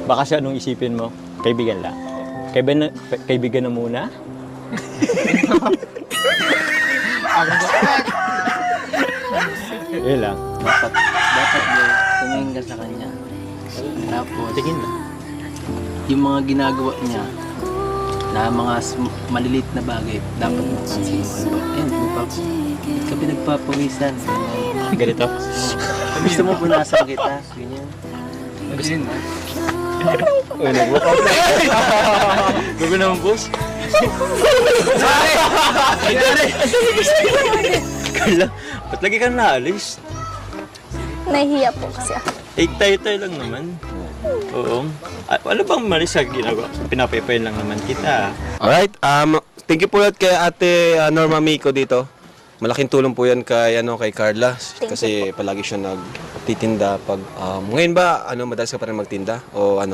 Baka siya anong isipin mo? Kaibigan lang. Kaibigan na muna? Yun lang. Dapat bro, tumingin ka sa kanya. Tapos, Tingin na. yung mga ginagawa niya na mga maliliit na bagay, dapat mapansin mo. Ba't ka pinagpapawisan? Ganito. Gusto mo punasan kita? Ganyan. Uy, nag-workout na. Gabi naman, boss. Carla, ba't lagi ka naalis? Nahihiya po kasi ako. Tayo-tayo lang naman. Oo. Ano bang mali sa ginagawa? Pinapaypayin lang naman kita. Alright, thank you po ulit kay Ate Norma Miko dito. Malaking tulong po yan kay, kay Carla kasi palagi siya nagtitinda pag... ngayon ba, madalas ka pa rin magtinda? O ano?